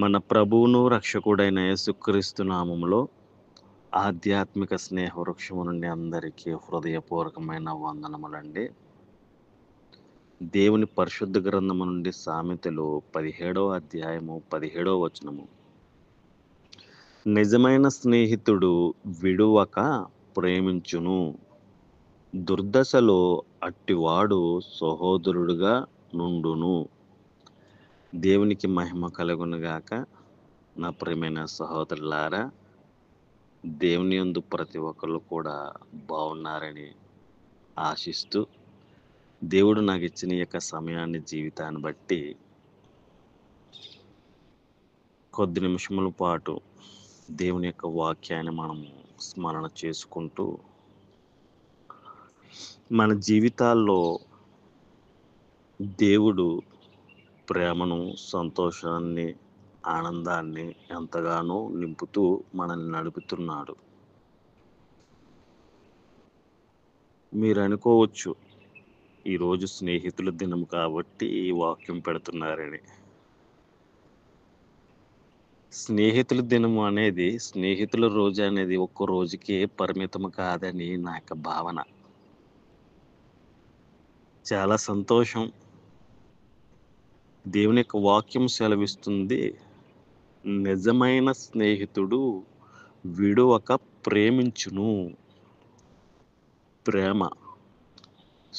మన ప్రభువును రక్షకుడైన యేసుక్రీస్తు నామములో ఆధ్యాత్మిక స్నేహ వృక్షము నుండి అందరికీ హృదయపూర్వకమైన వందనములండి. దేవుని పరిశుద్ధ గ్రంథము నుండి సామెతలు 17వ అధ్యాయము 17వ వచనము. నిజమైన స్నేహితుడు విడువక ప్రేమించును, దుర్దశలో అట్టివాడు సహోదరుడుగా నుండును. దేవునికి మహిమ కలుగునుగాక. నా ప్రియమైన సహోదరులారా, దేవుని యందు ప్రతి ఒక్కళ్ళు కూడా బాగున్నారని ఆశిస్తూ, దేవుడు నాకు ఇచ్చిన ఈ యొక్క సమయాన్ని, జీవితాన్ని బట్టి కొద్ది నిమిషముల పాటు దేవుని యొక్క వాక్యాన్ని మనము స్మరణ చేసుకుంటూ, మన జీవితాల్లో దేవుడు ప్రేమను, సంతోషాన్ని, ఆనందాన్ని ఎంతగానో నింపుతూ మనల్ని నడుపుతున్నాడు. మీరు అనుకోవచ్చు, ఈరోజు స్నేహితుల దినం కాబట్టి ఈ వాక్యం పెడుతున్నారని. స్నేహితుల దినం అనేది, స్నేహితుల రోజు అనేది ఒక్క రోజుకే పరిమితం కాదని నా యొక్క భావన. చాలా సంతోషం. దేవుని యొక్క వాక్యం సెలవిస్తుంది, నిజమైన స్నేహితుడు విడువక ప్రేమించును. ప్రేమ,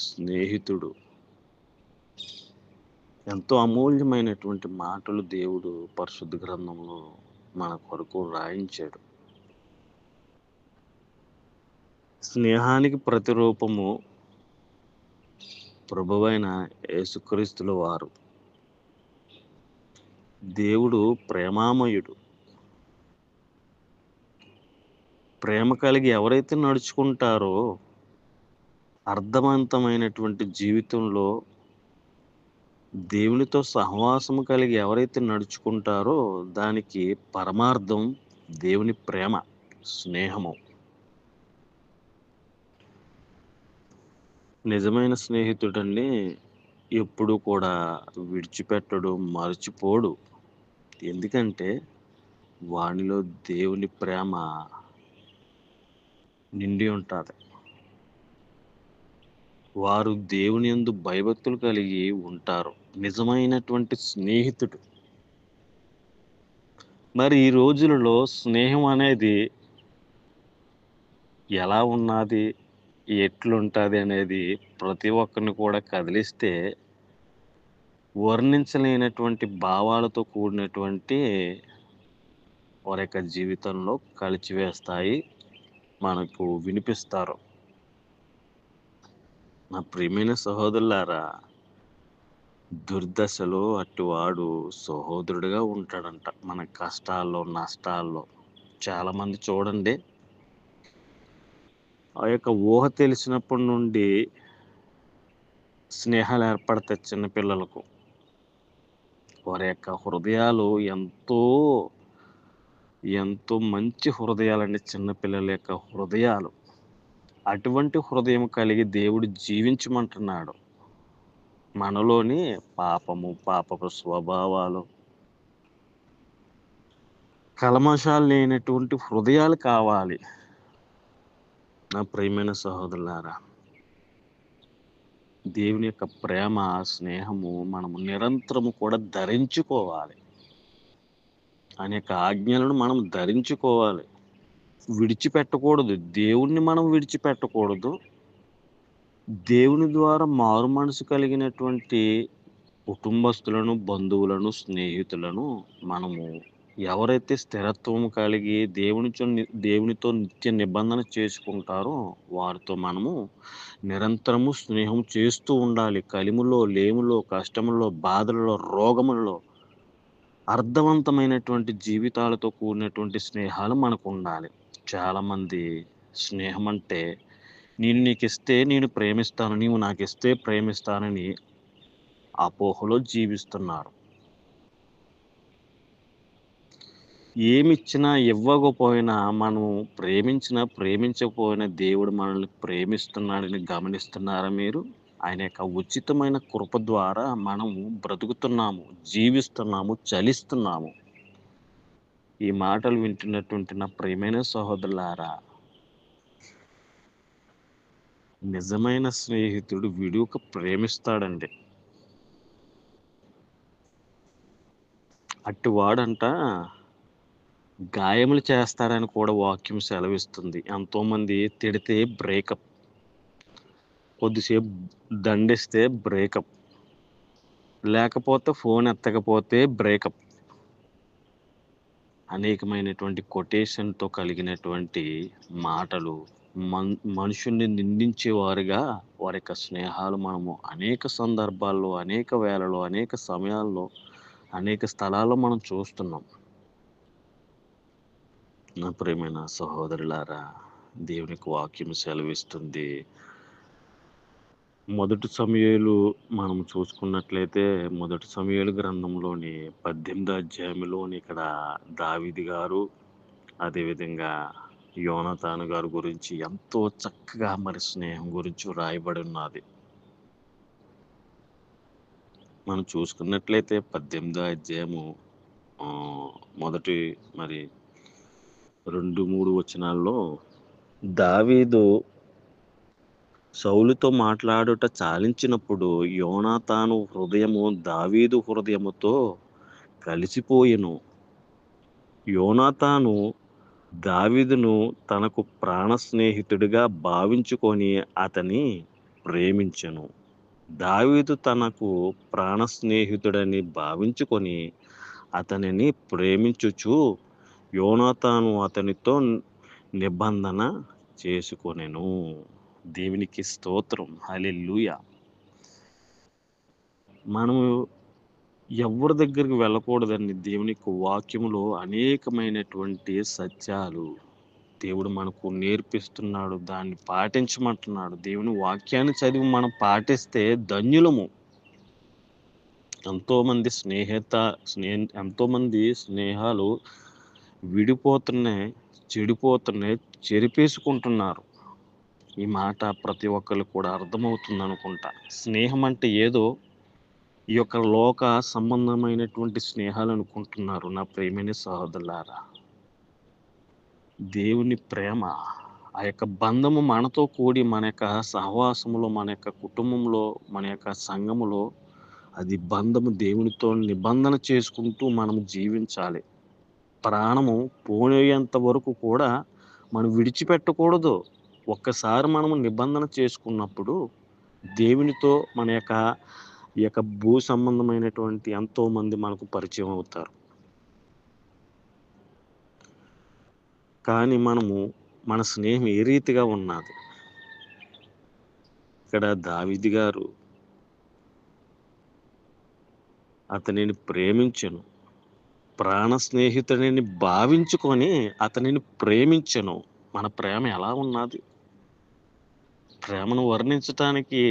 స్నేహితుడు ఎంతో అమూల్యమైనటువంటి మాటలు దేవుడు పరిశుద్ధ గ్రంథంలో మన కొరకు రాయించాడు. స్నేహానికి ప్రతిరూపము ప్రభువైన యేసుక్రీస్తుల వారు. దేవుడు ప్రేమామయుడు. ప్రేమ కలిగి ఎవరైతే నడుచుకుంటారో, అర్థవంతమైనటువంటి జీవితంలో దేవునితో సహవాసము కలిగి ఎవరైతే నడుచుకుంటారో, దానికి పరమార్థం దేవుని ప్రేమ, స్నేహము. నిజమైన స్నేహితుడండి ఎప్పుడు కూడా విడిచిపెట్టడు, మరచిపోడు. ఎందుకంటే వానిలో దేవుని ప్రేమ నిండి ఉంటుంది. వారు దేవుని యందు భయభక్తులు కలిగి ఉంటారు. నిజమైనటువంటి స్నేహితుడు. మరి ఈ రోజులలో స్నేహం అనేది ఎలా ఉన్నది, ఎట్లుంటుంది అనేది ప్రతి ఒక్కరిని కూడా కదిలిస్తే వర్ణించలేనటువంటి భావాలతో కూడినటువంటి వారి యొక్క జీవితంలో కలిచివేస్తాయి, మనకు వినిపిస్తారు. నా ప్రియమైన సహోదరులారా, దుర్దశలో అట్టివాడు సహోదరుడిగా ఉంటాడంట. మన కష్టాల్లో, నష్టాల్లో చాలామంది చూడండి, ఆ యొక్క ఊహ తెలిసినప్పటి నుండి స్నేహాలు ఏర్పడతాయి చిన్నపిల్లలకు. వారి యొక్క హృదయాలు ఎంతో మంచి హృదయాలండి చిన్నపిల్లల యొక్క హృదయాలు. అటువంటి హృదయం కలిగి దేవుడు జీవించమంటున్నాడు. మనలోని పాపపు స్వభావాలు, కల్మషాలు లేనటువంటి హృదయాలు కావాలి. నా ప్రియమైన సహోదరులారా, దేవుని యొక్క ప్రేమ, స్నేహము మనము నిరంతరము కూడా ధరించుకోవాలి. అనేక ఆజ్ఞలను మనం ధరించుకోవాలి. విడిచిపెట్టకూడదు. దేవుణ్ణి మనం విడిచిపెట్టకూడదు. దేవుని ద్వారా మారు మనసు కలిగినటువంటి కుటుంబస్తులను, బంధువులను, స్నేహితులను మనము ఎవరైతే స్థిరత్వం కలిగి దేవునితో నిత్య నిబంధన చేసుకుంటారో వారితో మనము నిరంతరము స్నేహం చేస్తూ ఉండాలి. కలిములో, లేములో, కష్టములో, బాధలలో, రోగములలో అర్థవంతమైనటువంటి జీవితాలతో కూడినటువంటి స్నేహాలు మనకు ఉండాలి. చాలామంది స్నేహం అంటే నేను నీకు ఇస్తే నేను ప్రేమిస్తాను, నీవు నాకు ఇస్తే ప్రేమిస్తానని అపోహలో జీవిస్తున్నారు. ఏమిచ్చినా ఇవ్వకపోయినా, మనం ప్రేమించకపోయినా దేవుడు మనల్ని ప్రేమిస్తున్నాడని గమనిస్తున్నారా మీరు? ఆయన యొక్క ఉచితమైన కృప ద్వారా మనము బ్రతుకుతున్నాము, జీవిస్తున్నాము, చలిస్తున్నాము. ఈ మాటలు వింటున్నటువంటి నా ప్రియమైన సహోదరులారా, నిజమైన స్నేహితుడు విడువక ప్రేమిస్తాడండి. అట్టివాడంట గాయములు చేస్తాడని కూడా వాక్యం సెలవిస్తుంది. ఎంతోమంది తిడితే బ్రేకప్, కొద్దిసేపు దండిస్తే బ్రేకప్, లేకపోతే ఫోన్ ఎత్తకపోతే బ్రేకప్. అనేకమైనటువంటి కొటేషన్‌తో కలిగినటువంటి మాటలు మనుషుల్ని నిందించేవారుగా వారి యొక్క స్నేహాలు మనము అనేక సందర్భాల్లో, అనేక వేళలో, అనేక సమయాల్లో, అనేక స్థలాల్లో మనం చూస్తున్నాం. నా ప్రియమైన సహోదరులారా, దేవునికి వాక్యం సెలవిస్తుంది. మొదటి సమూయేలు మనం చూసుకున్నట్లయితే, మొదటి సమూయేలు గ్రంథంలోని 18వ అధ్యాయంలోని ఇక్కడ దావీదు గారు, అదేవిధంగా యోనాతాను గారి గురించి ఎంతో చక్కగా మరి స్నేహం గురించి వ్రాయబడి ఉన్నది. మనం చూసుకున్నట్లయితే 18వ అధ్యాయము మొదటి మరి 2, 3 వచనాల్లో దావీదు సౌలుతో మాట్లాడుట చాలించినప్పుడు యోనాతాను హృదయము దావీదు హృదయముతో కలిసిపోయెను. యోనాతాను దావీదును తనకు ప్రాణ స్నేహితుడిగా భావించుకొని అతని ప్రేమించెను. దావీదు తనకు ప్రాణ స్నేహితుడని భావించుకొని అతనిని ప్రేమించుచు యోనాతాను అతనితో నిబంధన చేసుకొనెను. దేవునికి స్తోత్రం. హల్లెలూయా. మనము ఎవరి దగ్గరికి వెళ్ళకూడదండి. దేవుని యొక్క వాక్యములో అనేకమైనటువంటి సత్యాలు దేవుడు మనకు నేర్పిస్తున్నాడు. దాన్ని పాటించమంటున్నాడు. దేవుని వాక్యాన్ని చదివి మనం పాటిస్తే ధన్యులము. ఎంతోమంది స్నేహాలు విడిపోతున్నాయి, చెడిపోతున్నాయి, చెరిపేసుకుంటున్నారు. ఈ మాట ప్రతి ఒక్కరికి కూడా అర్థమవుతుంది అనుకుంటా. స్నేహం అంటే ఏదో ఈ యొక్క లోక సంబంధమైనటువంటి స్నేహాలు అనుకుంటున్నారు. నా ప్రియమైన సహోదరులారా, దేవుని ప్రేమ, ఆ యొక్క బంధము మనతో కూడి మన యొక్క సహవాసములో, మన యొక్క కుటుంబంలో, మన యొక్క సంఘములో అది బంధము దేవునితో నిబంధన చేసుకుంటూ మనం జీవించాలి. ప్రాణము పోయేంత వరకు కూడా మనం విడిచిపెట్టకూడదు. ఒక్కసారి మనము నిబంధన చేసుకున్నప్పుడు దేవునితో మన యొక్క ఈ యొక్క భూ సంబంధమైనటువంటి ఎంతోమంది మనకు పరిచయం అవుతారు. కానీ మన స్నేహం ఏ రీతిగా ఉన్నది? ఇక్కడ దావీదు గారు అతనిని ప్రేమించెను. ప్రాణ స్నేహితుడిని భావించుకొని అతనిని ప్రేమించెను. మన ప్రేమ ఎలా ఉన్నది? ప్రేమను వర్ణించటానికి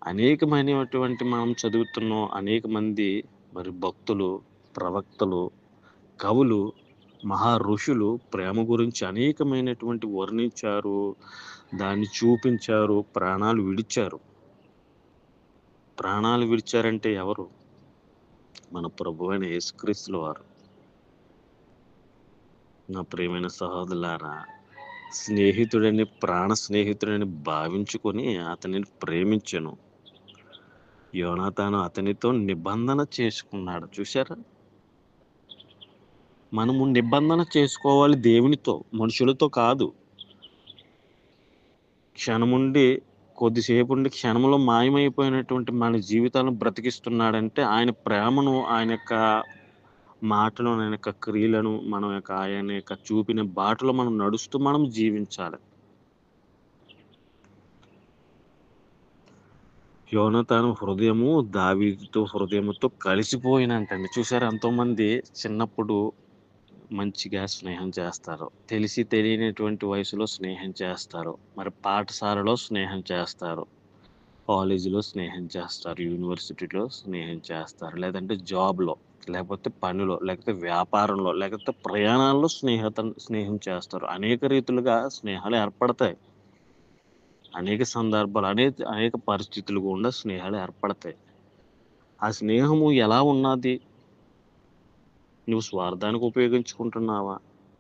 అనేకమైనటువంటి మనం చదువుతున్నాం. అనేక మంది మరి భక్తులు, ప్రవక్తలు, కవులు, మహా ఋషులు ప్రేమ గురించి అనేకమైనటువంటి వర్ణించారు, దాన్ని చూపించారు, ప్రాణాలు విడిచారు. ప్రాణాలు విడిచారంటే ఎవరు? మన ప్రభువైన యేసుక్రీస్తుల వారు. నా ప్రియమైన సహోదరులారా, ప్రాణ స్నేహితుడని భావించుకొని అతనిని ప్రేమించెను. యోనాతాను అతనితో నిబంధన చేసుకున్నాడు. చూశారా? మనము నిబంధన చేసుకోవాలి దేవునితో, మనుషులతో కాదు. కొద్దిసేపుండి క్షణంలో మాయమైపోయినటువంటి మన జీవితాలను బ్రతికిస్తున్నాడంటే ఆయన ప్రేమను, ఆయన యొక్క మాటలను, ఆయన యొక్క క్రియలను, ఆయన యొక్క చూపిన బాటలో మనం నడుస్తూ మనం జీవించాలి. యోనాతాను హృదయము దావీదుతో హృదయముతో కలిసిపోయినంటండి. చూసారా? ఎంతోమంది చిన్నప్పుడు మంచిగా స్నేహం చేస్తారు. తెలిసి తెలియనటువంటి వయసులో స్నేహం చేస్తారు. మరి పాఠశాలలో స్నేహం చేస్తారు. కాలేజీలో స్నేహం చేస్తారు. యూనివర్సిటీలో స్నేహం చేస్తారు. లేదంటే జాబ్‌లో, లేకపోతే పనిలో, లేకపోతే వ్యాపారంలో, లేకపోతే ప్రయాణాల్లో స్నేహం చేస్తారు. అనేక రీతులుగా స్నేహాలు ఏర్పడతాయి. అనేక సందర్భాలు, అనేక పరిస్థితులు గుండా స్నేహాలు ఏర్పడతాయి. ఆ స్నేహము ఎలా ఉన్నది? నువ్వు స్వార్థానికి ఉపయోగించుకుంటున్నావా?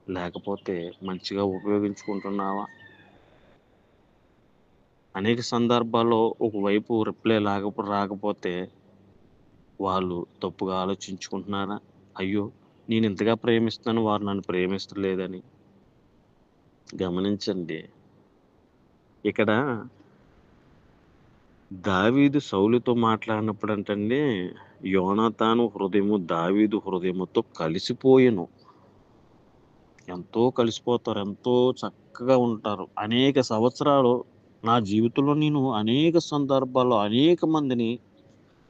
లేకపోతే మంచిగా ఉపయోగించుకుంటున్నావా? అనేక సందర్భాల్లో ఒకవైపు రిప్లై రాకపోతే వాళ్ళు తప్పుగా ఆలోచించుకుంటున్నారా? అయ్యో! నేను ఇంతగా ప్రేమిస్తున్నాను, వారు నన్ను ప్రేమిస్తలేదని. గమనించండి. ఇక్కడ దావీదు సౌలుతో మాట్లాడినప్పుడంటండి, యోనాతాను హృదయము దావీదు హృదయముతో కలిసిపోయెను. ఎంతో కలిసిపోతారు. ఎంతో చక్కగా ఉంటారు. అనేక సంవత్సరాలు నా జీవితంలో నేను అనేక సందర్భాల్లో అనేక మందిని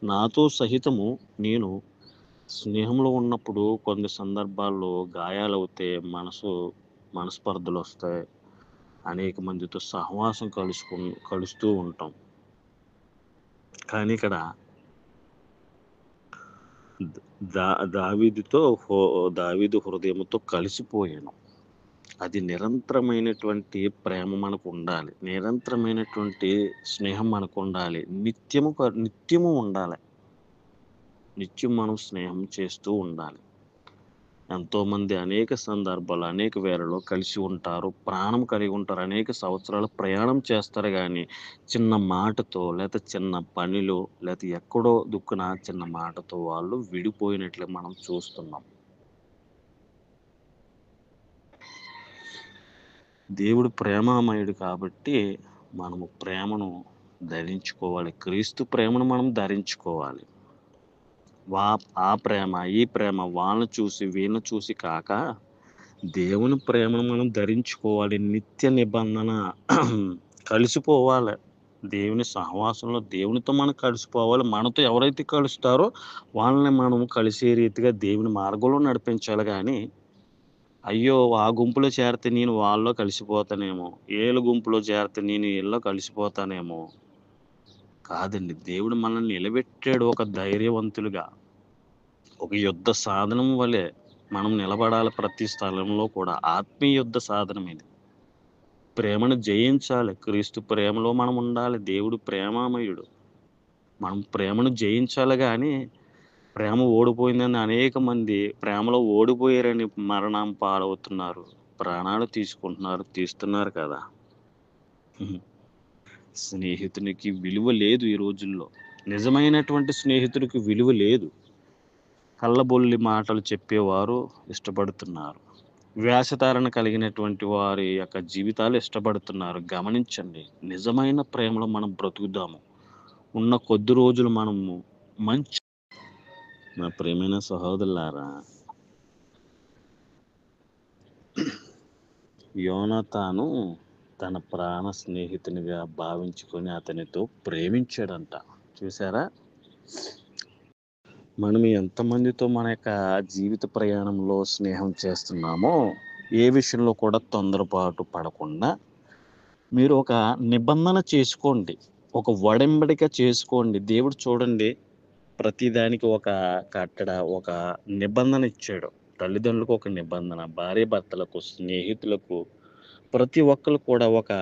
నాతో సహితము నేను స్నేహంలో ఉన్నప్పుడు కొన్ని సందర్భాల్లో గాయాలవుతే మనస్పర్ధలొస్తాయి. అనేక మందితో సహవాసం కలుస్తూ ఉంటాం. కానీ ఇక్కడ ద దా దావీదు హృదయముతో కలిసిపోయాను. అది నిరంతరమైనటువంటి ప్రేమ మనకుండాలి. నిరంతరమైనటువంటి స్నేహం మనకుండాలి. నిత్యము ఉండాలి. నిత్యం మనం స్నేహం చేస్తూ ఉండాలి. ఎంతోమంది అనేక సందర్భాలు, అనేక వేళల్లో కలిసి ఉంటారు. ప్రాణం కలిగి ఉంటారు. అనేక సంవత్సరాలు ప్రయాణం చేస్తారు గానీ, చిన్న మాటతో లేతే చిన్న పనిలో లేతే ఎక్కడో దుక్కున చిన్న మాటతో వాళ్ళు విడిపోయినట్లు మనం చూస్తున్నాం. దేవుడు ప్రేమామయుడు కాబట్టి మనము ప్రేమను ధరించుకోవాలి. క్రీస్తు ప్రేమను మనం ధరించుకోవాలి. ఆ ప్రేమ, ఈ ప్రేమ వాళ్ళని చూసి, వీళ్ళని చూసి కాక దేవుని ప్రేమను మనం ధరించుకోవాలి. నిత్య నిబంధన కలిసిపోవాలి. దేవుని సహవాసంలో దేవునితో మనం కలిసిపోవాలి. మనతో ఎవరైతే కలుస్తారో వాళ్ళని మనం కలిసే రీతిగా దేవుని మార్గంలో నడిపించాలి గానీ, అయ్యో! ఆ గుంపులో చేరితే నేను వాళ్ళలో కలిసిపోతానేమో, ఈళ్ళ గుంపులో చేరితే నేను ఈళ్ళలో కలిసిపోతానేమో కాదండి. దేవుడు మనల్ని నిలబెట్టాడు ఒక ధైర్యవంతులుగా. ఒక యుద్ధ సాధనం వలె మనం నిలబడాలి ప్రతి స్థలంలో కూడా. ఆత్మీయ యుద్ధ సాధనం ఇది. ప్రేమను జయించాలి. క్రీస్తు ప్రేమలో మనం ఉండాలి. దేవుడు ప్రేమామయుడు. మనం ప్రేమను జయించాలి గానీ, ప్రేమ ఓడిపోయిందని అనేక మంది ప్రేమలో ఓడిపోయారని మరణం పాలవుతున్నారు. ప్రాణాలు తీస్తున్నారు కదా! హుహు. స్నేహితునికి విలువ లేదు ఈ రోజుల్లో. నిజమైనటువంటి స్నేహితుడికి విలువ లేదు. కల్లబొల్లి మాటలు చెప్పేవారు ఇష్టపడుతున్నారు. వేషధారణ కలిగినటువంటి వారి యొక్క జీవితాలు ఇష్టపడుతున్నారు. గమనించండి. నిజమైన ప్రేమలో మనం బ్రతుకుదాము. ఉన్న కొద్ది రోజులు మనము మంచి నా ప్రియమైన సహోదరులారా, యోనాతాను తన ప్రాణ స్నేహితునిగా భావించుకొని అతనితో ప్రేమించాడంట. చూసారా? మనం ఎంతమందితో మన యొక్క జీవిత ప్రయాణంలో స్నేహం చేస్తున్నామో, ఏ విషయంలో కూడా తొందరపాటు పడకుండా మీరు ఒక నిబంధన చేసుకోండి. ఒక ఒడంబడిక చేసుకోండి. దేవుడు చూడండి ప్రతిదానికి ఒక నిబంధన ఇచ్చాడు. తల్లిదండ్రులకు ఒక నిబంధన, భార్యాభర్తలకు, స్నేహితులకు ప్రతి ఒక్కళ్ళు కూడా ఒక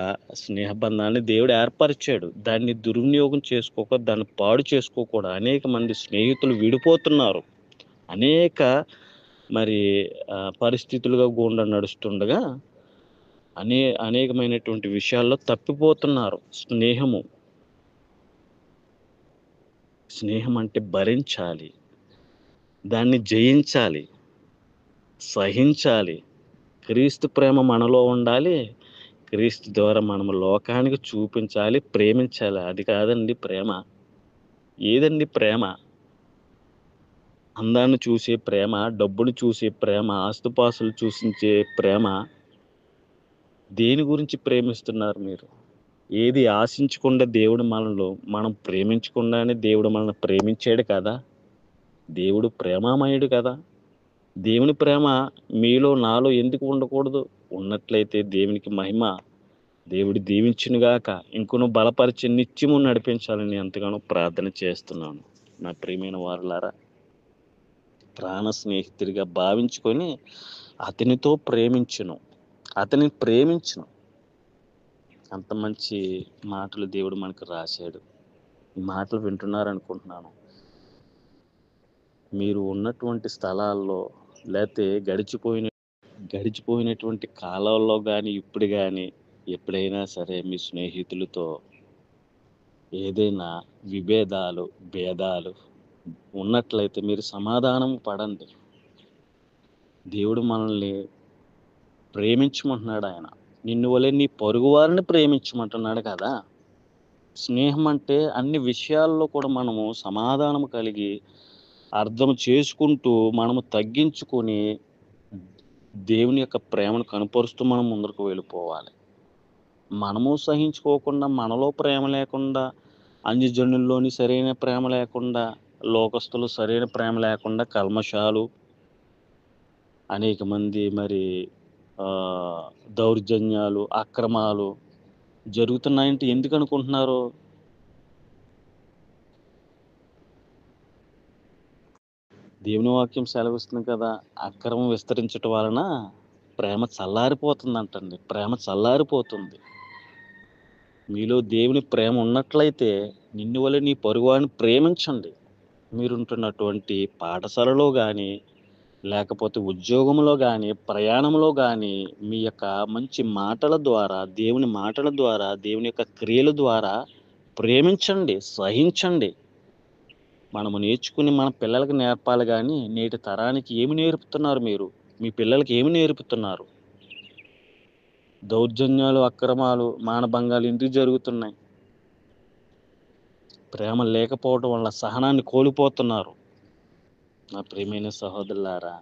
స్నేహబంధాన్ని దేవుడు ఏర్పరిచాడు. దాన్ని దుర్వినియోగం చేసుకోక, దాన్ని పాడు చేసుకోకూడదు. అనేక మంది స్నేహితులు విడిపోతున్నారు. అనేక మరి పరిస్థితులుగా గుండా నడుస్తుండగా అనేకమైనటువంటి విషయాల్లో తప్పిపోతున్నారు. స్నేహం అంటే భరించాలి. దాన్ని జయించాలి. సహించాలి. క్రీస్తు ప్రేమ మనలో ఉండాలి. క్రీస్తు ద్వారా మనము లోకానికి చూపించాలి, ప్రేమించాలి. అది కాదండి ప్రేమ. ఏదండి ప్రేమ? అందాన్ని చూసే ప్రేమ, డబ్బును చూసే ప్రేమ, ఆస్తుపాస్తులు చూసించే ప్రేమ. దేని గురించి ప్రేమిస్తున్నారు మీరు? ఏది ఆశించకుండా మనం ప్రేమించకుండానే దేవుడు మనల్ని ప్రేమించాడు కదా! దేవుడు ప్రేమామయుడు కదా! దేవుని ప్రేమ మీలో, నాలో ఎందుకు ఉండకూడదు? ఉన్నట్లయితే దేవునికి మహిమ. దేవుడు దీవించునుగాక. ఇంకను బలపరిచి నిత్యము నడిపించాలని ఎంతగానో ప్రార్థన చేస్తున్నాను. నా ప్రియమైన వారలారా, ప్రాణ స్నేహితుడిగా భావించుకొని అతనితో అతనిని ప్రేమించును. అంత మంచి మాటలు దేవుడు మనకు రాశాడు. ఈ మాటలు వింటున్నారనుకుంటున్నాను. మీరు ఉన్నటువంటి స్థలాల్లో లేతే గడిచిపోయినటువంటి కాలంలో గానీ, ఇప్పుడు గానీ ఎప్పుడైనా సరే మీ స్నేహితులతో ఏదైనా విభేదాలు, భేదాలు ఉన్నట్లయితే మీరు సమాధానం పడండి. దేవుడు మనల్ని ప్రేమించమంటున్నాడాయన. నిన్ను వలె నీ పొరుగువారిని ప్రేమించమంటున్నాడు కదా! స్నేహం అంటే అన్ని విషయాల్లో కూడా మనము సమాధానం కలిగి, అర్థం చేసుకుంటూ, మనము తగ్గించుకొని, దేవుని యొక్క ప్రేమను కనపరుస్తూ మనం ముందరకు వెళ్ళిపోవాలి. మనము సహించుకోకుండా, మనలో ప్రేమ లేకుండా, అన్యజనుల్లోని సరైన ప్రేమ లేకుండా, లోకస్తులు సరైన ప్రేమ లేకుండా కల్మషాలు, అనేక మంది మరి ఆహ్, దౌర్జన్యాలు, అక్రమాలు జరుగుతున్నాయంటే ఎందుకనుకుంటున్నారు? దేవుని వాక్యం సెలవిస్తుంది కదా! అక్రమం విస్తరించటం వలన ప్రేమ చల్లారిపోతుందంటండి. ప్రేమ చల్లారిపోతుంది. మీలో దేవుని ప్రేమ ఉన్నట్లయితే నిన్ను వలె నీ పొరుగువాడిని ప్రేమించండి. మీరుంటున్నటువంటి పాఠశాలలో గానీ, లేకపోతే ఉద్యోగంలో గానీ, ప్రయాణంలో గానీ, మీ యొక్క మంచి మాటల ద్వారా, దేవుని మాటల ద్వారా, దేవుని యొక్క క్రియల ద్వారా ప్రేమించండి, సహించండి. మనము నేర్చుకుని మన పిల్లలకి నేర్పాలి గానీ, నేటి తరానికి ఏమి నేర్పుతున్నారు మీరు? మీ పిల్లలకి ఏమి నేర్పుతున్నారు? దౌర్జన్యాలు, అక్రమాలు, మానభంగాలు ఎందుకు జరుగుతున్నాయి? ప్రేమ లేకపోవడం వల్ల సహనాన్ని కోల్పోతున్నారు. నా ప్రియమైన సహోదరులారా,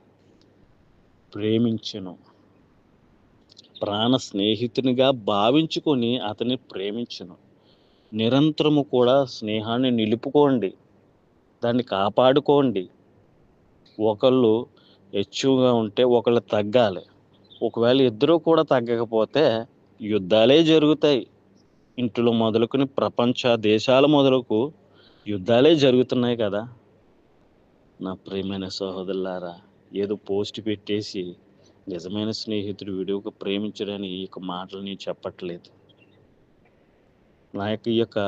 ప్రేమించెను. ప్రాణ స్నేహితునిగా భావించుకొని అతన్ని ప్రేమించెను. నిరంతరము కూడా స్నేహాన్ని నిలుపుకోండి. దాన్ని కాపాడుకోండి. ఒకళ్ళు ఎక్కువగా ఉంటే ఒకళ్ళు తగ్గాలి. ఒకవేళ ఇద్దరూ కూడా తగ్గకపోతే యుద్ధాలే జరుగుతాయి. ఇంటిలో మొదలుకొని ప్రపంచ దేశాల మొదలుకు యుద్ధాలే జరుగుతున్నాయి కదా! నా ప్రియమైన సహోదరులారా, ఏదో పోస్ట్ పెట్టేసి నిజమైన స్నేహితుడు విడువక ప్రేమించడని ఈ యొక్క మాటలు నేను చెప్పట్లేదు. నా యొక్క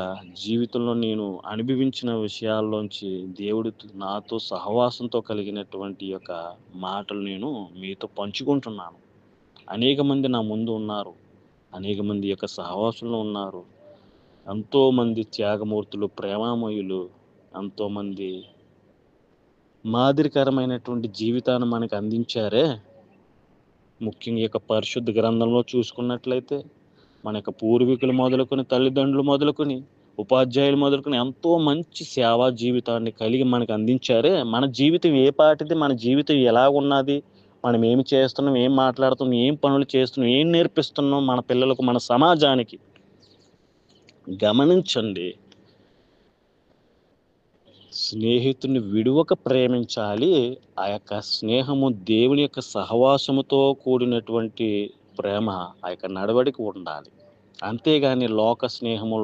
జీవితంలో నేను అనుభవించిన విషయాల్లోంచి దేవుడు నాతో సహవాసంతో కలిగినటువంటి యొక్క మాటలు నేను మీతో పంచుకుంటున్నాను. అనేక మంది నా ముందు ఉన్నారు. అనేక మంది యొక్క సహవాసంలో ఉన్నారు. ఎంతోమంది త్యాగమూర్తులు, ప్రేమామయులు, ఎంతోమంది మాదిరికరమైనటువంటి జీవితాన్ని మనకు అందించారే. ముఖ్యంగా ఈ యొక్క పరిశుద్ధ గ్రంథంలో చూసుకున్నట్లయితే మన యొక్క పూర్వీకులు మొదలుకొని, తల్లిదండ్రులు మొదలుకొని, ఉపాధ్యాయులు మొదలుకొని ఎంతో మంచి సేవా జీవితాన్ని కలిగి మనకు అందించారే. మన జీవితం ఏ పాటిది? మన జీవితం ఎలాగున్నది? మనం ఏమి చేస్తున్నాం? ఏం మాట్లాడుతున్నాం? ఏం పనులు చేస్తున్నాం? ఏం నేర్పిస్తున్నాం మన పిల్లలకు, మన సమాజానికి? గమనించండి. స్నేహితుడిని విడువక ప్రేమించాలి. ఆ యొక్క స్నేహము దేవుని యొక్క సహవాసముతో కూడినటువంటి ప్రేమ, ఆ యొక్క నడవడిక ఉండాలి. అంతేగాని లోక స్నేహము,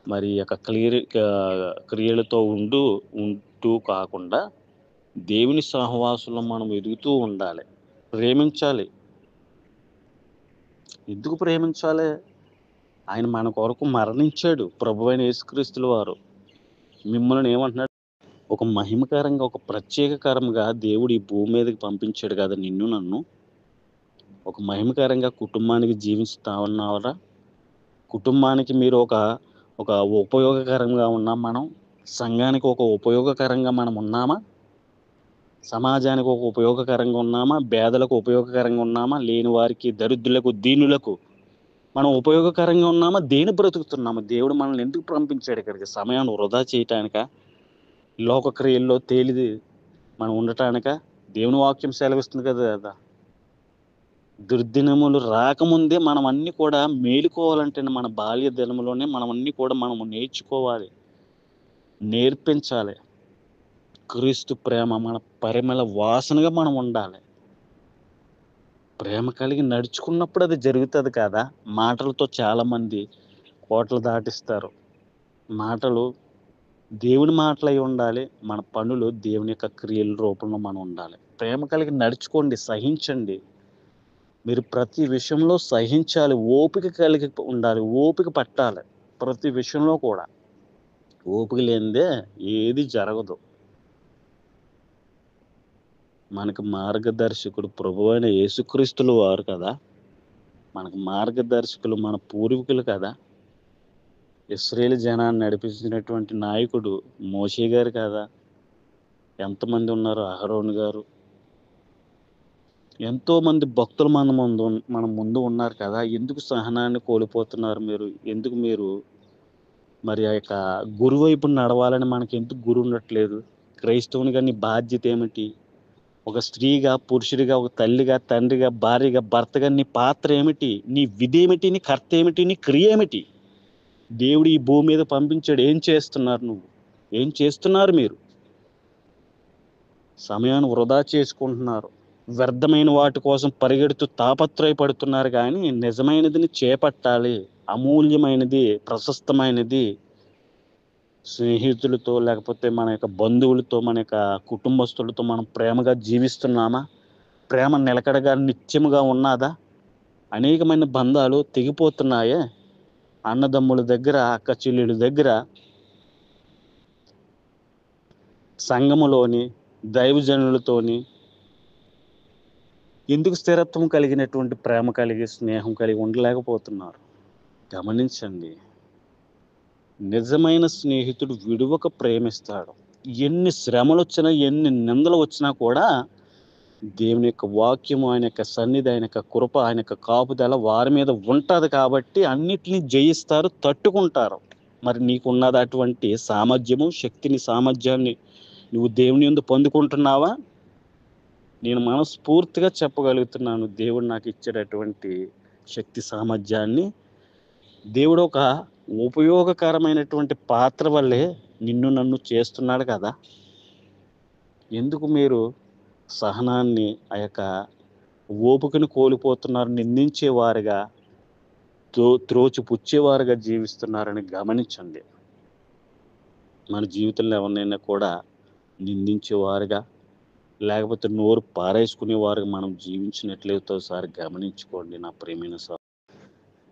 మరి యొక్క క్రియలతో ఉంటూ కాకుండా దేవుని సహవాసంలో మనం ఎదుగుతూ ఉండాలి. ప్రేమించాలి. ఎందుకు ప్రేమించాలి? ఆయన మన కొరకు మరణించాడు. ప్రభువైన యేసుక్రీస్తుల వారు. మిమ్మల్ని ఏమంటున్నాడు? ఒక మహిమకరంగా, ఒక ప్రత్యేకకరంగా దేవుడు ఈ భూమి మీదకి పంపించాడు కదా నిన్ను, నన్ను. ఒక మహిమకరంగా కుటుంబానికి జీవిస్తా ఉన్నారా? కుటుంబానికి మీరు ఒక ఉపయోగకరంగా ఉన్నాం మనం. సంఘానికి ఒక ఉపయోగకరంగా మనం ఉన్నామా? సమాజానికి ఒక ఉపయోగకరంగా ఉన్నామా? పేదలకు ఉపయోగకరంగా ఉన్నామా? లేని వారికి, దరిద్రులకు, దీనులకు మనం ఉపయోగకరంగా ఉన్నామా? దేని బ్రతుకుతున్నామా? దేవుడు మనల్ని ఎందుకు పంపించాడు ఇక్కడికి? సమయాన్ని వృధా చేయటానికా? లోక క్రియల్లో తేలి మనం ఉండటానికా? దేవుని వాక్యం సెలవిస్తుంది కదా! దుర్దినములు రాకముందే మనం అన్నీ కూడా మేలుకోవాలంటే మన బాల్య దినములోనే మనం అన్నీ కూడా మనము నేర్చుకోవాలి. నేర్పించాలి. క్రీస్తు ప్రేమ మన పరిమళ వాసనగా మనం ఉండాలి. ప్రేమ కలిగి నడుచుకున్నప్పుడు అది జరుగుతది కదా! మాటలతో చాలామంది కోటలు దాటిస్తారు. మాటలు దేవుని మాటలై ఉండాలి. మన పనులు దేవుని యొక్క క్రియల రూపంలో మనం ఉండాలి. ప్రేమ కలిగి నడుచుకోండి, సహించండి. మీరు ప్రతి విషయంలో సహించాలి. ఓపిక కలిగి ఉండాలి. ఓపిక పట్టాలి. ప్రతి విషయంలో కూడా. ఓపిక లేనిదే ఏది జరగదు. మనకు మార్గదర్శకుడు ప్రభువైన యేసుక్రీస్తులు వారు కదా! మనకు మార్గదర్శకులు మన పూర్వీకులు కదా! ఇశ్రాయేలు జనాన్ని నడిపించినటువంటి నాయకుడు మోషే గారు కదా! ఎంతమంది ఉన్నారు, అహరోను గారు. ఎంతోమంది భక్తులు మన ముందు ఉన్నారు కదా! ఎందుకు సహనాన్ని కోల్పోతున్నారు మీరు? ఎందుకు మీరు మరి ఆ యొక్క గురువు వైపు నడవాలని మనకెందుకు గురువు ఉండట్లేదు? క్రైస్తవునిగా నీ బాధ్యత ఏమిటి? ఒక స్త్రీగా, పురుషుడిగా, ఒక తల్లిగా, తండ్రిగా, భార్యగా, భర్తగా నీ పాత్ర ఏమిటి? నీ విధేమిటి? నీ కర్త ఏమిటి? నీ క్రియ ఏమిటి? దేవుడు ఈ భూమి మీద పంపించాడు. ఏం చేస్తున్నారు నువ్వు? ఏం చేస్తున్నారు మీరు? సమయాన్ని వృధా చేసుకుంటున్నారు. వ్యర్థమైన వాటి కోసం పరిగెడుతూ తాపత్రయపడుతున్నారు గానీ, నిజమైనదిని చేపట్టాలి. అమూల్యమైనది, ప్రశస్తమైనది స్నేహితులతో, లేకపోతే మన యొక్క బంధువులతో, మన యొక్క కుటుంబస్తులతో మనం ప్రేమగా జీవిస్తున్నామా? ప్రేమ నిలకడగా, నిత్యముగా ఉన్నాదా? అనేకమైన బంధాలు తెగిపోతున్నాయే. అన్నదమ్ముల దగ్గర, అక్క చెల్లెల దగ్గర, సంఘములోని, దైవజనులతోని ఎందుకు స్థిరత్వం కలిగినటువంటి ప్రేమ కలిగి, స్నేహం కలిగి ఉండలేకపోతున్నారు? గమనించండి. నిజమైన స్నేహితుడు విడువక ప్రేమిస్తాడు. ఎన్ని శ్రమలొచ్చినా, ఎన్ని నిందలు వచ్చినా కూడా దేవుని యొక్క వాక్యము, ఆయన యొక్క సన్నిధి, ఆయన యొక్క కృప, ఆయన యొక్క కాపుదల వారి మీద ఉంటది కాబట్టి అన్నిటిని జయిస్తారు, తట్టుకుంటారు. మరి నీకున్నది అటువంటి సామర్థ్యము, శక్తిని, సామర్థ్యాన్ని నువ్వు దేవుని యందు పొందుకుంటున్నావా? నేను మనస్ఫూర్తిగా చెప్పగలుగుతున్నాను. దేవుడు నాకు ఇచ్చేటటువంటి శక్తి సామర్థ్యాన్ని దేవుడు ఒక ఉపయోగకరమైనటువంటి పాత్ర వల్లే నిన్ను నన్ను చేస్తున్నాడు కదా! ఎందుకు మీరు సహనాన్ని, ఆ యొక్క ఓపికను కోల్పోతున్నారు? నిందించేవారుగా, త్రోచిపుచ్చేవారుగా జీవిస్తున్నారని గమనించండి. మన జీవితంలో ఎవరినైనా కూడా నిందించేవారుగా, లేకపోతే నోరు పారేసుకునేవారుగా మనం జీవించినట్లయితే ఒకసారి గమనించుకోండి నా ప్రియమైన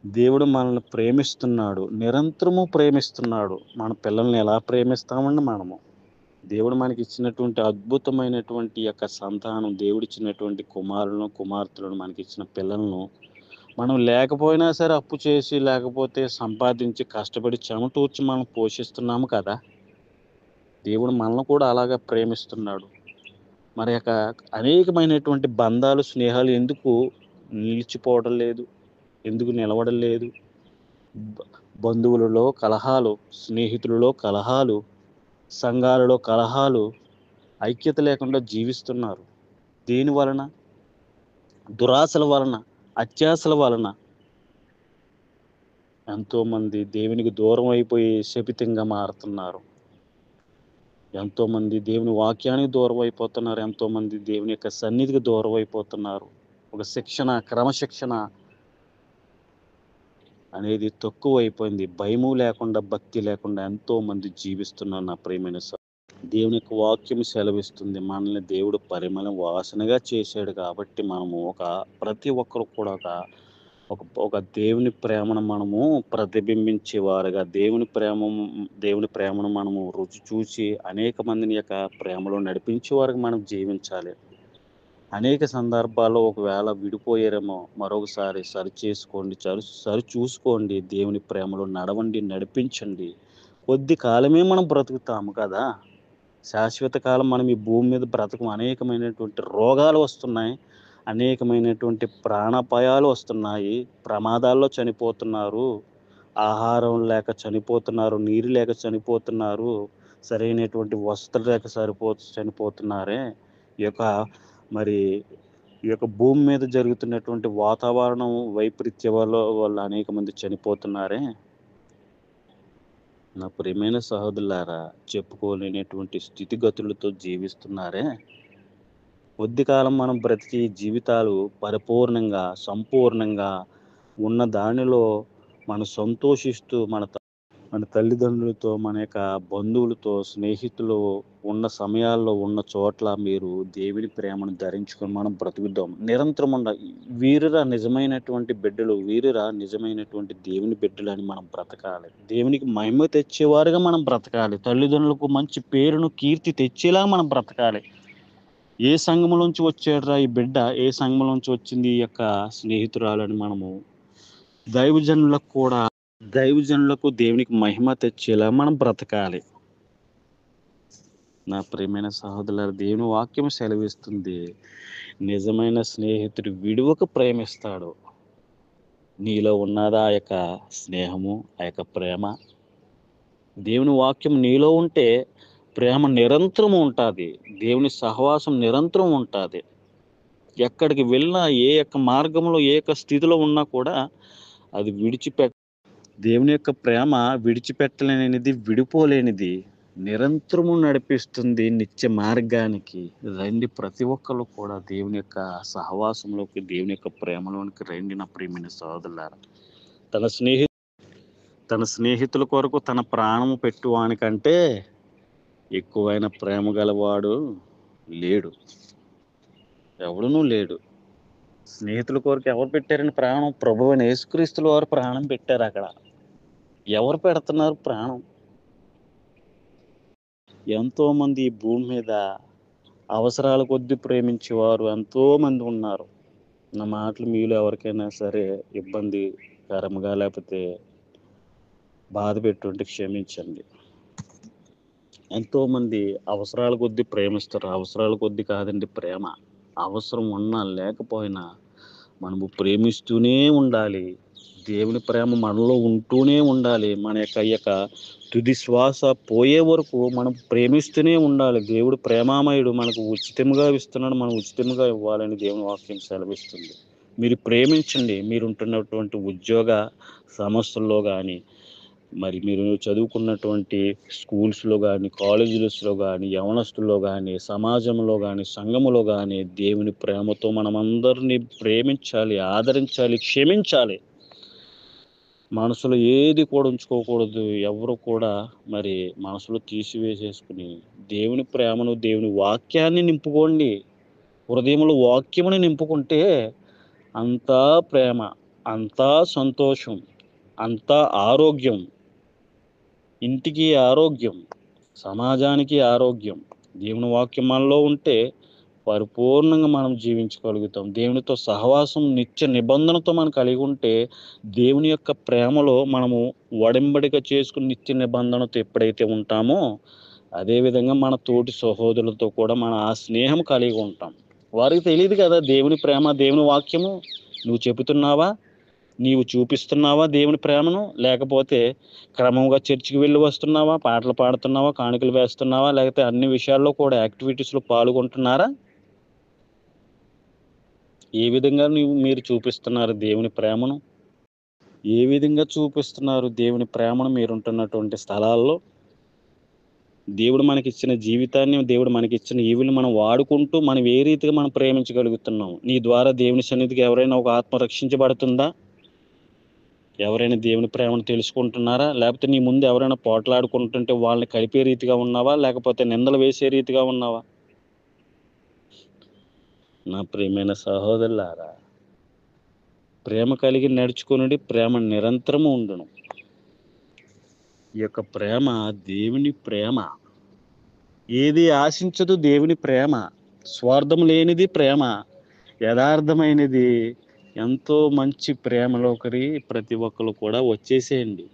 దేవుడు మనల్ని ప్రేమిస్తున్నాడు. నిరంతరము ప్రేమిస్తున్నాడు. మన పిల్లల్ని ఎలా ప్రేమిస్తామండి మనము? దేవుడు మనకిచ్చినటువంటి అద్భుతమైనటువంటి యొక్క సంతానం, దేవుడిచ్చినటువంటి కుమారులను, కుమార్తెలను, మనకిచ్చిన పిల్లలను మనం లేకపోయినా సరే అప్పు చేసి, లేకపోతే సంపాదించి, కష్టపడి, చెమటూర్చి మనం పోషిస్తున్నాము కదా! దేవుడు మనల్ని కూడా అలాగా ప్రేమిస్తున్నాడు. మరి యొక్క అనేకమైనటువంటి బంధాలు, స్నేహాలు ఎందుకు నిలిచిపోవడం లేదు? ఎందుకు నిలవడం లేదు? బంధువులలో కలహాలు, స్నేహితులలో కలహాలు, సంఘాలలో కలహాలు, ఐక్యత లేకుండా జీవిస్తున్నారు. దేని వలన? దురాశల వలన, అత్యాశల వలన. ఎంతోమంది దేవునికి దూరం అయిపోయి శపితంగా మారుతున్నారు. ఎంతోమంది దేవుని వాక్యానికి దూరం అయిపోతున్నారు. ఎంతోమంది దేవుని యొక్క సన్నిధికి దూరం అయిపోతున్నారు. ఒక శిక్షణ, క్రమశిక్షణ అనేది తక్కువైపోయింది. భయము లేకుండా, భక్తి లేకుండా ఎంతోమంది జీవిస్తున్నారు నా ప్రియమైన దేవుని యొక్క వాక్యం సెలవిస్తుంది. మనల్ని దేవుడు పరిమళ వాసనగా చేశాడు కాబట్టి మనము ప్రతి ఒక్కరు కూడా ఒక దేవుని ప్రేమను మనము ప్రతిబింబించేవారుగా, దేవుని ప్రేమను మనము రుచి చూసి అనేక మందిని యొక్క ప్రేమలో నడిపించేవారుగా మనం జీవించాలి. అనేక సందర్భాల్లో ఒకవేళ విడిపోయారేమో మరొకసారి సరి చూసుకోండి. దేవుని ప్రేమలో నడవండి, నడిపించండి. కొద్ది కాలమే మనం బ్రతుకుతాము కదా! శాశ్వత కాలం మనం ఈ భూమి మీద బ్రతకం. అనేకమైనటువంటి రోగాలు వస్తున్నాయి. అనేకమైనటువంటి ప్రాణాపాయాలు వస్తున్నాయి. ప్రమాదాల్లో చనిపోతున్నారు. ఆహారం లేక చనిపోతున్నారు. నీరు లేక చనిపోతున్నారు. సరైనటువంటి వసతులు లేక చనిపోతున్నారే. ఈ యొక్క మరి ఈ యొక్క భూమి మీద జరుగుతున్నటువంటి వాతావరణం వల్ల అనేక మంది చనిపోతున్నారే. నా ప్రియమైన సహోదరులారా, చెప్పుకోలేనటువంటి స్థితిగతులతో జీవిస్తున్నారే. కొద్ది కాలం మనం బ్రతికి జీవితాలు పరిపూర్ణంగా, సంపూర్ణంగా ఉన్న దానిలో మనం సంతోషిస్తూ మన తల్లిదండ్రులతో, మన యొక్క బంధువులతో, స్నేహితులు ఉన్న సమయాల్లో, ఉన్న చోట్ల మీరు దేవుని ప్రేమను ధరించుకొని మనం బ్రతుకుదాం. నిరంతరం వీరురా నిజమైనటువంటి బిడ్డలు, వీరురా నిజమైనటువంటి దేవుని బిడ్డలు అని మనం బ్రతకాలి. దేవునికి మహిమ తెచ్చేవారుగా మనం బ్రతకాలి. తల్లిదండ్రులకు మంచి పేరును, కీర్తి తెచ్చేలా మనం బ్రతకాలి. ఏ సంఘంలోంచి వచ్చాడురా ఈ బిడ్డ, ఏ సంఘంలోంచి వచ్చింది ఈ యొక్క స్నేహితురాలని మనము దైవజనులకు దేవునికి మహిమ తెచ్చేలా మనం బ్రతకాలి. నా ప్రియమైన సహోదరులారా, దేవుని వాక్యం సెలవిస్తుంది, నిజమైన స్నేహితుడు విడువక ప్రేమిస్తాడు. నీలో ఉన్నదా ఆ యొక్క స్నేహము, ఆ యొక్క ప్రేమ? దేవుని వాక్యం నీలో ఉంటే ప్రేమ నిరంతరం ఉంటుంది. దేవుని సహవాసం నిరంతరం ఉంటుంది. ఎక్కడికి వెళ్ళినా, ఏ యొక్క మార్గంలో, ఏ యొక్క స్థితిలో ఉన్నా కూడా అది దేవుని యొక్క ప్రేమ విడిచిపెట్టలేనిది, విడిపోలేనిది, నిరంతరము నడిపిస్తుంది నిత్య మార్గానికి. రండి, ప్రతి ఒక్కరు కూడా దేవుని యొక్క సహవాసంలోకి, దేవుని యొక్క ప్రేమలోనికి రండి నా ప్రియమైన సహోదరులారా. తన స్నేహితుల కొరకు తన ప్రాణము పెట్టువానికంటే ఎక్కువైన ప్రేమ గలవాడు లేడు, ఎవడునూ లేడు. స్నేహితుల కొరకు ఎవరు పెట్టారని ప్రాణం? ప్రభువైన యేసుక్రీస్తుల వారు ప్రాణం పెట్టారు. అక్కడ ఎవరు పెడుతున్నారు ప్రాణం? ఎంతో మంది ఈ భూమి మీద అవసరాల కొద్దీ ప్రేమించేవారు ఎంతో మంది ఉన్నారు. నా మాటలు మీలో ఎవరికైనా సరే ఇబ్బందికరంగా లేకపోతే బాధ పెట్టుంటే క్షమించండి. ఎంతో మంది అవసరాల కొద్దీ ప్రేమిస్తారు. అవసరాల కొద్దీ కాదండి ప్రేమ, అవసరం ఉన్నా లేకపోయినా మనము ప్రేమిస్తూనే ఉండాలి. దేవుని ప్రేమ మనలో ఉంటూనే ఉండాలి. మన యొక్క తుది శ్వాస పోయే వరకు మనం ప్రేమిస్తూనే ఉండాలి. దేవుడు ప్రేమామయుడు, మనకు ఉచితంగా ఇస్తున్నాడు, మనం ఉచితంగా ఇవ్వాలని దేవుని వాక్యం సెలవిస్తుంది. మీరు ప్రేమించండి. మీరు ఉంటున్నటువంటి ఉద్యోగ సంస్థల్లో కానీ, మరి మీరు చదువుకున్నటువంటి స్కూల్స్లో కానీ, కాలేజీలలో కానీ, యవనస్తుల్లో కానీ, సమాజంలో కానీ, సంఘములో కానీ దేవుని ప్రేమతో మనమందరినీ ప్రేమించాలి, ఆదరించాలి, క్షమించాలి. మనసులో ఏది కూడా ఉంచుకోకూడదు. ఎవరు కూడా మరి మనసులో తీసివేసేసుకుని దేవుని ప్రేమను, దేవుని వాక్యాన్ని నింపుకోండి. హృదయంలో వాక్యముని నింపుకుంటే అంతా ప్రేమ, అంతా సంతోషం, అంతా ఆరోగ్యం. ఇంటికి ఆరోగ్యం, సమాజానికి ఆరోగ్యం. దేవుని వాక్యం మనలో ఉంటే పరిపూర్ణంగా మనం జీవించగలుగుతాం. దేవునితో సహవాసం, నిత్య నిబంధనతో మనం కలిగి ఉంటే దేవుని యొక్క ప్రేమలో మనము ఒడంబడిక చేసుకుని నిత్య నిబంధనతో ఎప్పుడైతే ఉంటామో అదేవిధంగా మన తోటి సహోదరులతో కూడా మన ఆ స్నేహం కలిగి ఉంటాం. వారికి తెలియదు కదా దేవుని ప్రేమ, దేవుని వాక్యము. నువ్వు చెబుతున్నావా? నీవు చూపిస్తున్నావా దేవుని ప్రేమను? లేకపోతే క్రమంగా చర్చికి వెళ్ళి వస్తున్నావా? పాటలు పాడుతున్నావా? కానుకలు వేస్తున్నావా? లేకపోతే అన్ని విషయాల్లో కూడా యాక్టివిటీస్లో పాల్గొంటున్నారా? ఏ విధంగా మీరు చూపిస్తున్నారు దేవుని ప్రేమను? ఏ విధంగా చూపిస్తున్నారు దేవుని ప్రేమను మీరుంటున్నటువంటి స్థలాల్లో? దేవుడు మనకిచ్చిన జీవితాన్ని, దేవుడు మనకిచ్చిన ఈవుని మనం వాడుకుంటూ మనం ఏ రీతిగా మనం ప్రేమించగలుగుతున్నాం? నీ ద్వారా దేవుని సన్నిధికి ఎవరైనా ఒక ఆత్మ రక్షించబడుతుందా? ఎవరైనా దేవుని ప్రేమను తెలుసుకుంటున్నారా? లేకపోతే నీ ముందు ఎవరైనా పోట్లాడుకుంటుంటే వాళ్ళని కలిపే రీతిగా ఉన్నావా? లేకపోతే నిందలు వేసే రీతిగా ఉన్నావా? నా ప్రియమైన సహోదరులారా, ప్రేమ కలిగి నడుచుకుని ప్రేమ నిరంతరము ఉండును. ఈ యొక్క ప్రేమ దేవుని ప్రేమ. ఏది ఆశించదు దేవుని ప్రేమ. స్వార్థం లేనిది ప్రేమ, యథార్థమైనది. ఎంతో మంచి ప్రేమలోకి ప్రతి ఒక్కరు కూడా వచ్చేసేయండి.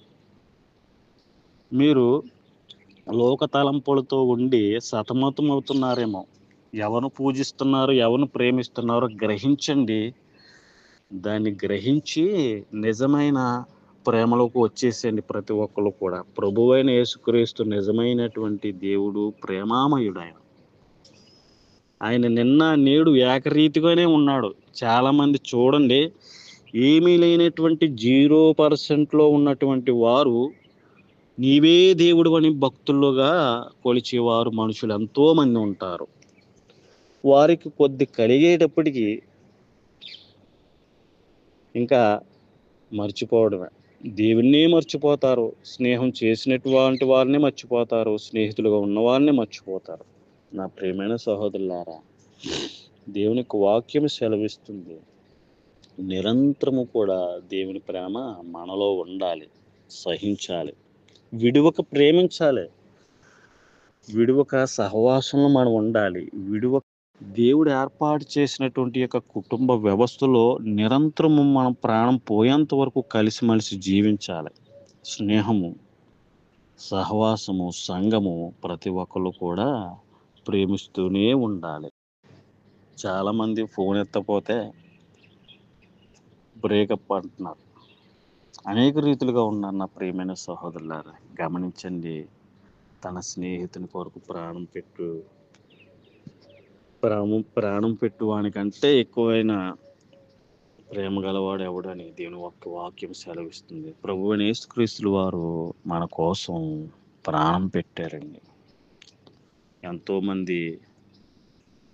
మీరు లోక తలంపులతో ఉండి సతమతం అవుతున్నారేమో. ఎవరు పూజిస్తున్నారు, ఎవరు ప్రేమిస్తున్నారో గ్రహించండి. దాన్ని గ్రహించి నిజమైన ప్రేమలోకి వచ్చేసేయండి ప్రతి ఒక్కరు కూడా. ప్రభువైన యేసుక్రీస్తు నిజమైనటువంటి దేవుడు, ప్రేమామయుడు. ఆయన నిన్న నేడు ఏకరీతిగానే ఉన్నాడు. చాలామంది చూడండి, ఏమీ లేనటువంటి 0% ఉన్నటువంటి వారు నీవే దేవుడు అని భక్తులుగా కొలిచేవారు మనుషులు ఎంతోమంది ఉంటారు. వారికి కొద్ది కలిగేటప్పటికీ ఇంకా మర్చిపోవడమే. దేవుణ్ణే మర్చిపోతారు. స్నేహం చేసినటువంటి వారిని మర్చిపోతారు. స్నేహితులుగా ఉన్న వారిని మర్చిపోతారు. నా ప్రియమైన సహోదరులారా, దేవుని వాక్యం సెలవిస్తుంది, నిరంతరము కూడా దేవుని ప్రేమ మనలో ఉండాలి. సహించాలి, విడువక ప్రేమించాలి, విడువక సహవాసంలో మనం ఉండాలి, దేవుడు ఏర్పాటు చేసినటువంటి యొక్క కుటుంబ వ్యవస్థలో నిరంతరము మనం ప్రాణం పోయేంత వరకు కలిసిమెలిసి జీవించాలి. స్నేహము, సహవాసము, సంఘము ప్రతి ఒక్కళ్ళు కూడా ప్రేమిస్తూనే ఉండాలి. చాలామంది ఫోన్ ఎత్తకపోతే బ్రేకప్ అంటున్నారు. అనేక రీతులుగా ఉన్నారు నా ప్రియమైన సహోదరులారా. గమనించండి. తన స్నేహితుని కొరకు ప్రాణం పెట్టు వానికంటే ఎక్కువైన ప్రేమ గలవాడు ఎవడని దేవుని యొక్క వాక్యం సెలవిస్తుంది. ప్రభువైన యేసుక్రీస్తుల వారు మన కోసం ప్రాణం పెట్టారండి. ఎంతోమంది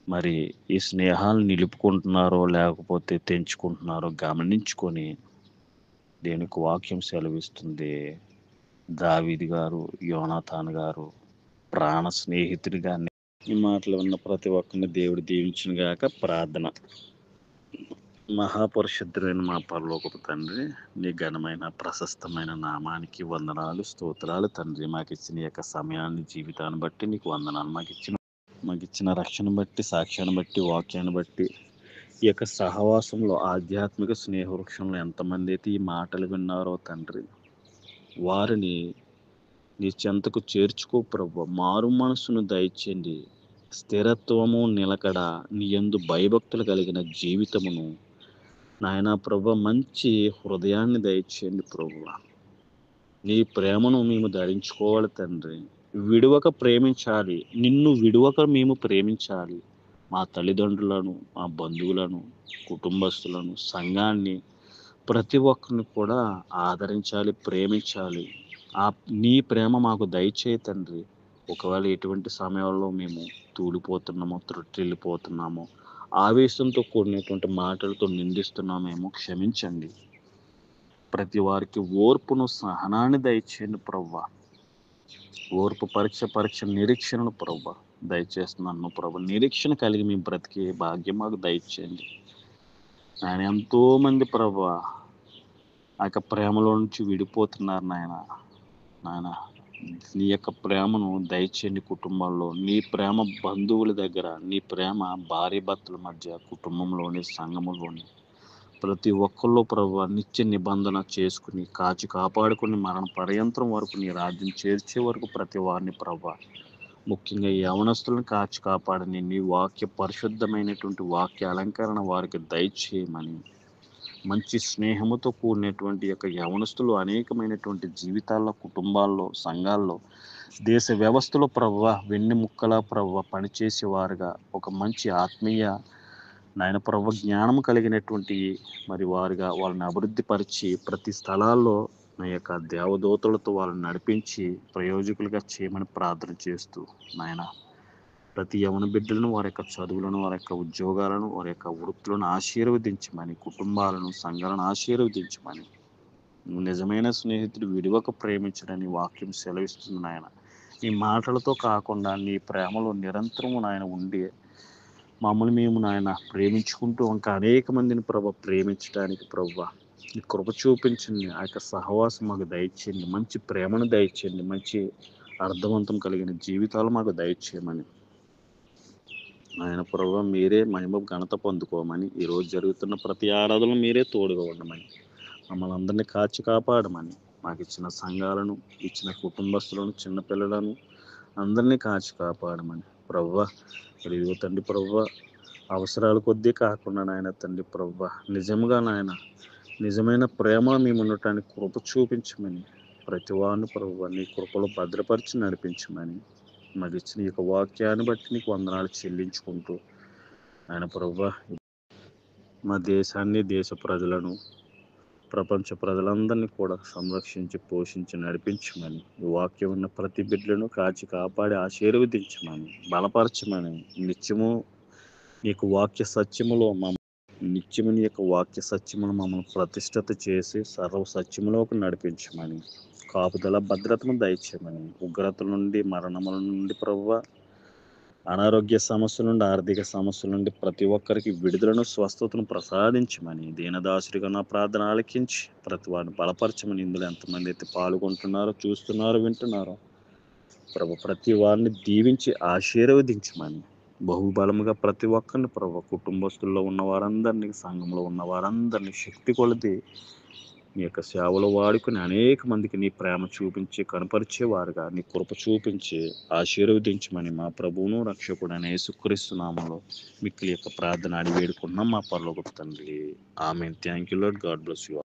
మరి ఈ స్నేహాలు నిలుపుకుంటున్నారో లేకపోతే తెంచుకుంటున్నారో గమనించుకొని దేవునికి వాక్యం సెలవిస్తుంది. దావీదు గారు, యోనాతాను గారు ప్రాణ స్నేహితుడిగా ఈ మాటలు విన్న ప్రతి ఒక్కరిని దేవుడు దీవించును గాక. ప్రార్థన. మహాపరిశుద్ధుడైన మా పరలోకపు తండ్రి, నీ ఘనమైన ప్రశస్తమైన నామానికి వందనాలు, స్తోత్రాలు తండ్రి. మాకు ఇచ్చిన ఈ యొక్క సమయాన్ని, జీవితాన్ని బట్టి నీకు వందనాలు. మాకు ఇచ్చిన రక్షణ బట్టి, సాక్ష్యాన్ని బట్టి, వాక్యాన్ని బట్టి, ఈ యొక్క సహవాసంలో ఆధ్యాత్మిక స్నేహ వృక్షంలో ఎంతమంది అయితే ఈ మాటలు విన్నారో తండ్రి, వారిని నీ చెంతకు చేర్చుకో ప్రభువా. మారు మనసును దయచేయండి. స్థిరత్వము, నిలకడ, నీ యందు భయభక్తులు కలిగిన జీవితమును నాయనా ప్రభువా, మంచి హృదయాన్ని దయచేయండి ప్రభువా. నీ ప్రేమను మేము ధరించుకోవాలి తండ్రి. విడువక ప్రేమించాలి. నిన్ను విడువక మేము ప్రేమించాలి. మా తల్లిదండ్రులను, మా బంధువులను, కుటుంబస్తులను, సంఘాన్ని, ప్రతి ఒక్కరిని కూడా ఆదరించాలి, ప్రేమించాలి. నీ ప్రేమ మాకు దయచేయి తండ్రి. ఒకవేళ ఎటువంటి సమయాల్లో మేము తూలిపోతున్నామో, త్రుట్టిల్లిపోతున్నామో, ఆవేశంతో కూడినటువంటి మాటలతో నిందిస్తున్నామేమో క్షమించండి. ప్రతి వారికి ఓర్పును, సహనాన్ని దయచేయండి ప్రవ్వా. ఓర్పు పరీక్ష నిరీక్షణను ప్రవ్వా దయచేస్తున్నాను ప్రభు. నిరీక్షణ కలిగి మేము బ్రతికే భాగ్యం మాకు దయచేయండి. ఆయన ఎంతోమంది ప్రభా ఆ యొక్క ప్రేమలో నుంచి విడిపోతున్నారు నాయన. నీ యొక్క ప్రేమను దయచేయండి కుటుంబాల్లో. నీ ప్రేమ బంధువుల దగ్గర, నీ ప్రేమ భార్య భర్తల మధ్య, కుటుంబంలోని, సంఘములోని ప్రతి ఒక్కళ్ళు ప్రభు నిత్య నిబంధన చేసుకుని కాచి కాపాడుకుని మరణ పర్యంతరం వరకు నీ రాజ్యం చేర్చే వరకు ప్రతి వారిని ప్రభు, ముఖ్యంగా యవనస్తులను కాచి కాపాడని నీ వాక్య పరిశుద్ధమైనటువంటి వాక్య అలంకరణ వారికి దయచేయమని, మంచి స్నేహముతో కూడినటువంటి యొక్క యవనస్తులు అనేకమైనటువంటి జీవితాల్లో, కుటుంబాల్లో, సంఘాల్లో, దేశ వ్యవస్థలో ప్రభువ వెన్నెముక్కలా ప్రభువ పనిచేసేవారుగా ఒక మంచి ఆత్మీయ నాయన ప్రభు జ్ఞానం కలిగినటువంటి మరి వారుగా వాళ్ళని అభివృద్ధి పరిచి ప్రతి స్థలాల్లో నా యొక్క దేవదూతలతో వాళ్ళని నడిపించి ప్రయోజకులుగా చేయమని ప్రార్థన చేస్తూ నాయన ప్రతి యవన బిడ్డలను, వారి యొక్క చదువులను, వారి యొక్క ఉద్యోగాలను, వారి యొక్క వృత్తులను ఆశీర్వదించమని, కుటుంబాలను, సంఘాలను ఆశీర్వదించమని, నిజమైన స్నేహితుడు విడివక ప్రేమించడని వాక్యం సెలవిస్తుంది నాయన. ఈ మాటలతో కాకుండా నీ ప్రేమలో నిరంతరము నాయన ఉండి మమ్మల్ని మేము నాయన ప్రేమించుకుంటూ ఇంకా అనేక మందిని ప్రభు ప్రేమించడానికి ప్రభు ఈ కృప చూపించండి. ఆ యొక్క సహవాసం మాకు దయచేయండి. మంచి ప్రేమను దయచేయండి. మంచి అర్థవంతం కలిగిన జీవితాలు మాకు దయచేయమని ఆయన ప్రభు మీరే మహిమ ఘనత పొందుకోమని, ఈరోజు జరుగుతున్న ప్రతి ఆరాధనలు మీరే తోడుగా ఉండమని, మమ్మల్ని అందరినీ కాచి కాపాడమని, మాకు ఇచ్చిన సంఘాలను, ఇచ్చిన కుటుంబస్తులను, చిన్నపిల్లలను అందరినీ కాచి కాపాడమని ప్రభువా. మరి ఇదిగో తండ్రి ప్రభువా, అవసరాల కొద్దీ కాకుండా నాయన తండ్రి ప్రభువా, నిజంగా నాయన నిజమైన ప్రేమ మేము ఉండటానికి కృప చూపించమని, ప్రతి వారిని ప్రభువా నీ కృపలో భద్రపరిచి నడిపించమని, మాకు ఇచ్చిన ఈ యొక్క వాక్యాన్ని బట్టి నీకు వందనాలు చెల్లించుకుంటూ ఆయన ప్రభువా మా దేశాన్ని, దేశ ప్రజలను, ప్రపంచ ప్రజలందరినీ కూడా సంరక్షించి, పోషించి, నడిపించమని, ఈ వాక్యం ఉన్న ప్రతి బిడ్డలను కాచి కాపాడి ఆశీర్వదించమని, బలపరచమని, నిత్యము నీకు వాక్య సత్యములో నిత్యము నీ యొక్క వాక్య సత్యమును మమ్మల్ని ప్రతిష్ఠిత చేసి సర్వ సత్యములోకి నడిపించమని, కాపుదల భద్రతను దయచేయమని, ఉగ్రతల నుండి, మరణముల నుండి ప్రభువా, అనారోగ్య సమస్యల నుండి, ఆర్థిక సమస్యల నుండి ప్రతి ఒక్కరికి విడుదలను, స్వస్థతను ప్రసాదించమని, దీనదాసుడిగా నా ప్రార్థన ఆలకించి ప్రతి వారిని బలపరచమని, ఇందులో ఎంతమంది అయితే పాల్గొంటున్నారో, చూస్తున్నారో, వింటున్నారో ప్రభు ప్రతి వారిని దీవించి ఆశీర్వదించమని, బహుబలముగా ప్రతి ఒక్కరిని ప్రభు, కుటుంబస్తుల్లో ఉన్న వారందరినీ, సంఘంలో ఉన్న వారందరినీ శక్తి కొలది నీ యొక్క సేవలో వాడుకుని అనేక మందికి నీ ప్రేమ చూపించి కనపరిచేవారుగా నీ కృప చూపించి ఆశీర్వదించమని మా ప్రభువును రక్షకుడైన యేసుక్రీస్తు నామములో మిక్కిలి యొక్క ప్రార్థన అడిగి వేడుకున్నాం మా పరలోకపు తండ్రి. ఆమేన్. Thank you Lord. God bless you.